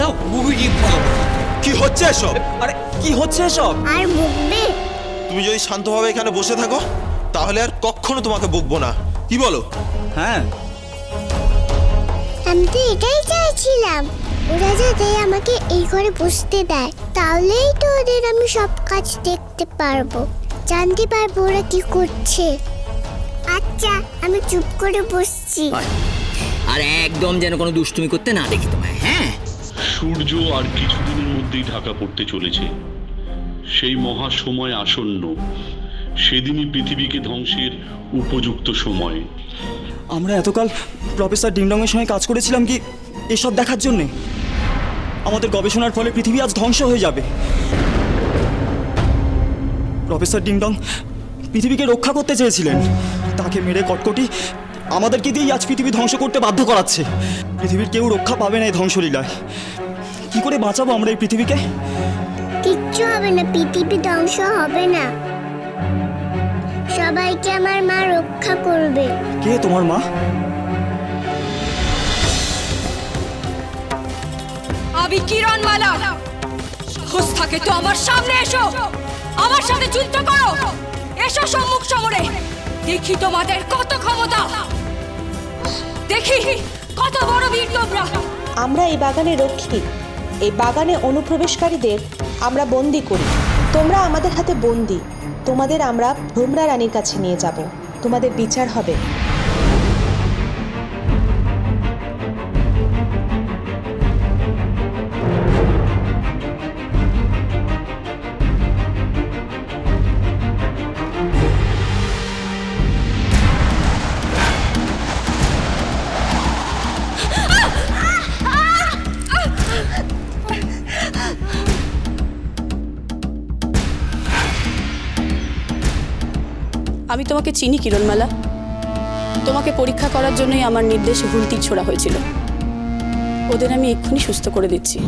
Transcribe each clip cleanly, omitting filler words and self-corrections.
দাও movie follow. কি হচ্ছে এসব? আরে কি হচ্ছে এসব? আর বকবে? তুমি যদি শান্তভাবে এখানে বসে থাকো তাহলে আর কখনো তোমাকে বকবো না, কি বলো? হ্যাঁ, আমি তো এটাই চাইছিলাম, ওরা যাতে আমাকে এই ঘরে বসতে দেয়, তাহলেই তো ওদের আমি সব কাজ দেখতে পারবো, জানতে পারবো ওরা কি করছে। আচ্ছা, আমি চুপ করে বসছি। আর একদম যেন কোনো দুষ্টুমি করতে না দেখি তোমায়। হ্যাঁ, সূর্য আর কিছুদিনের মধ্যেই ঢাকা পড়তে চলেছে। সেই মহা সময় আসন্ন। সেদিনই পৃথিবীকে ধ্বংসের উপযুক্ত সময়। আমরা এতকাল প্রফেসর ডিংডংয়ের সঙ্গে কাজ করেছিলাম কি এসব দেখার জন্যে? আমাদের গবেষণার ফলে পৃথিবী আজ ধ্বংস হয়ে যাবে। প্রফেসর ডিংডং পৃথিবীকে রক্ষা করতে চেয়েছিলেন, তাকে মেরে কটকটি আমাদেরকে দিয়েই আজ পৃথিবী ধ্বংস করতে বাধ্য করাচ্ছে। পৃথিবীর কেউ রক্ষা পাবে না এই ধ্বংসলীলায়। কি করে বাঁচাবো আমরা এই পৃথিবীকে? কিচ্ছু হবে না, পৃথিবী ধ্বংস হবে না, সবাইকে আমার মা রক্ষা করবে। কে তোমার মা? আমি কিরণমালা। সাহস থাকে তো আমার সামনে এসো, আমার সাথে যুদ্ধ করো। এসো সম্মুখ সমরে, দেখি তোমাদের কত ক্ষমতা, দেখি কত বড় বীর তোমরা। আমরা এই বাগানে রক্ষী, এই বাগানে অনুপ্রবেশকারীদের আমরা বন্দি করি। তোমরা আমাদের হাতে বন্দি। তোমাদের আমরা ভ্রমরা রানীর কাছে নিয়ে যাব, তোমাদের বিচার হবে। আমি তোমাকে চিনি কিরণমালা। তোমাকে পরীক্ষা করার জন্যই আমার নির্দেশে ভুল তীর ছোড়া হয়েছিল। ওদের আমি এক্ষুনি সুস্থ করে দিচ্ছি।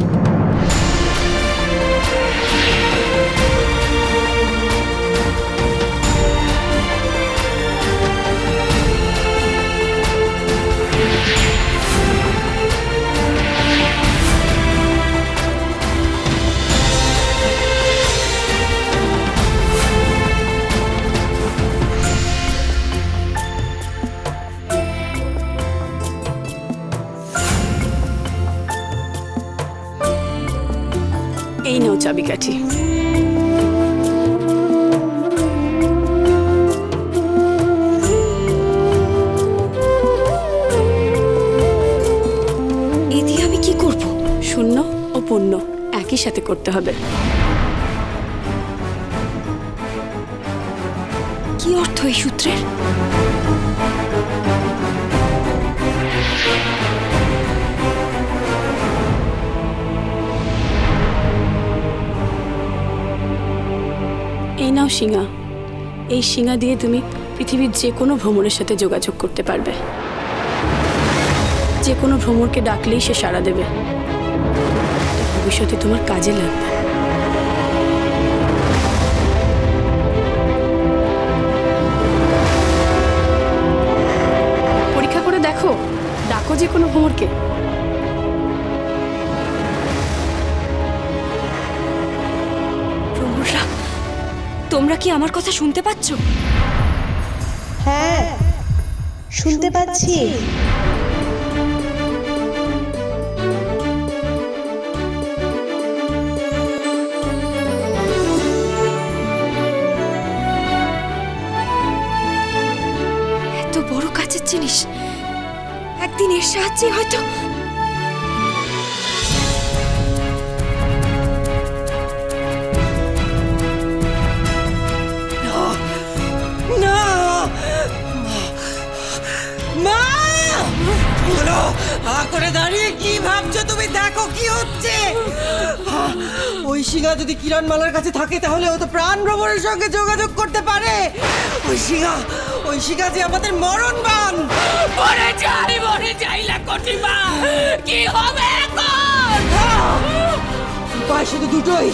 এই নাও চাবিকাঠি। এ দিয়ে আমি কি করব? শূন্য ও পূর্ণ একই সাথে করতে হবে। কি অর্থ এই সূত্রের? এই নাও শিঙা। এই শিঙা দিয়ে তুমি পৃথিবীর যে কোনো ভ্রমণের সাথে যোগাযোগ করতে পারবে। যে কোনো ভ্রমণকে ডাকলেই সে সাড়া দেবে। ভবিষ্যতে তোমার কাজে লাগবে। পরীক্ষা করে দেখো, ডাকো যে কোনো ভ্রমণকে। প্রভুরা, তোমরা কি আমার কথা শুনতে পাচ্ছ? হ্যাঁ, শুনতে পাচ্ছি। এত বড় কাজের জিনিস একদিন এর সাহায্যে হয়তো। করে দাঁড়িয়ে কি ভাবছো তুমি? দেখো কি হচ্ছে। ওই শিঙা যদি কিরণমালার কাছে থাকে তাহলে ও তো প্রাণ ভ্রমণের সঙ্গে যোগাযোগ করতে পারে। ওই শিঙা যে আমাদের মরণবান। মরে যাই লাকটিমা, কি হবে এখন? উপায় শুধু দুটোই,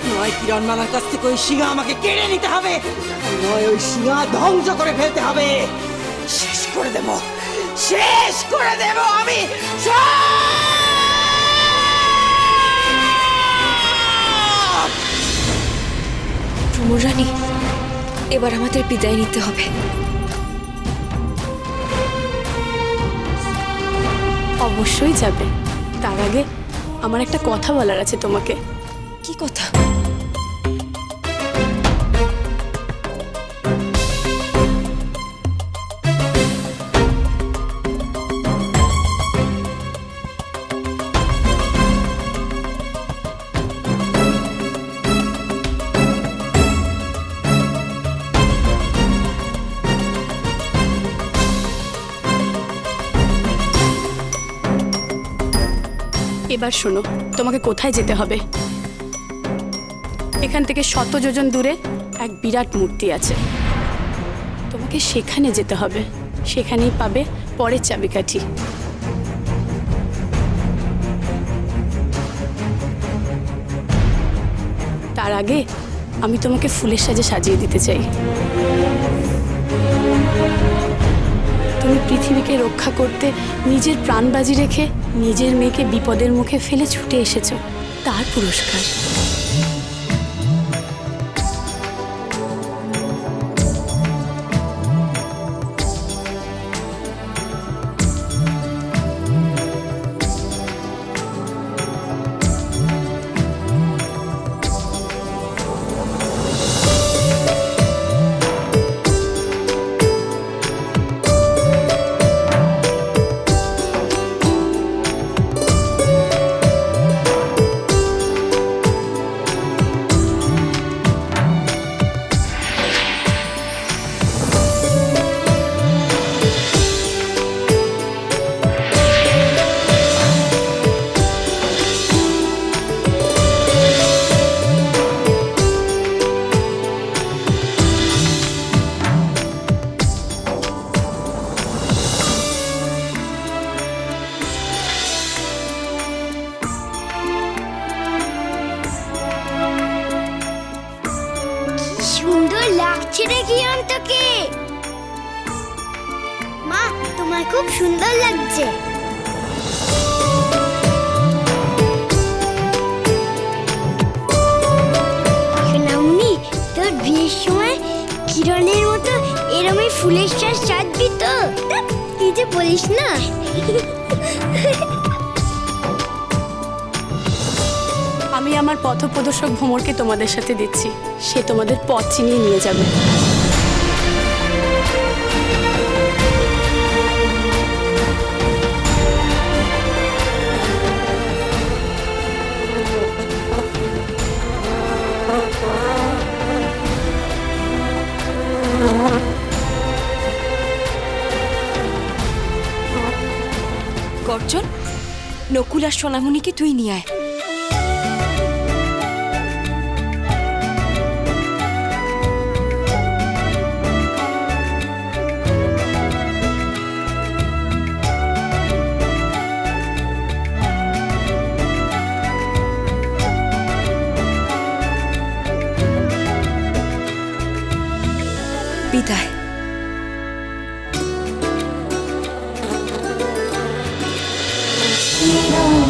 নয় কিরণমালার কাছ থেকে ওই শিঙা আমাকে কেড়ে নিতে হবে, নয় ওই শিঙা ধ্বংস করে ফেলতে হবে। শেষ করে দেবো আমি। এবার আমাদের বিদায় নিতে হবে। অবশ্যই যাবে। তার আগে আমার একটা কথা বলার আছে তোমাকে। কি কথা? এবার শোনো, তোমাকে কোথায় যেতে হবে। এখান থেকে 100 যোজন দূরে এক বিরাট মূর্তি আছে, তোমাকে সেখানে যেতে হবে। সেখানেই পাবে পরের চাবিকাঠি। তার আগে আমি তোমাকে ফুলের সাজে সাজিয়ে দিতে চাই। তুমি পৃথিবীকে রক্ষা করতে নিজের প্রাণ বাজি রেখে নিজের মেয়েকে বিপদের মুখে ফেলে ছুটে এসেছো, তার পুরস্কার। সুন্দর লাগছে রে কিরণ তোকে। মা, তোমার খুব সুন্দর লাগছে। সোনামণি, তোর বিয়ের সময় কিরণের মতো এরমই ফুলের সাজ সাজবি তো? তুই যে বলিস না। আমি আমার পথপ্রদর্শক ভ্রমরকে তোমাদের সাথে দিচ্ছি, সে তোমাদের পথ চিনিয়ে নিয়ে যাবে। গর্জন, নকুল আর সোনামণিকে তুই নিয়ে আয়। বিদায়। Thank you.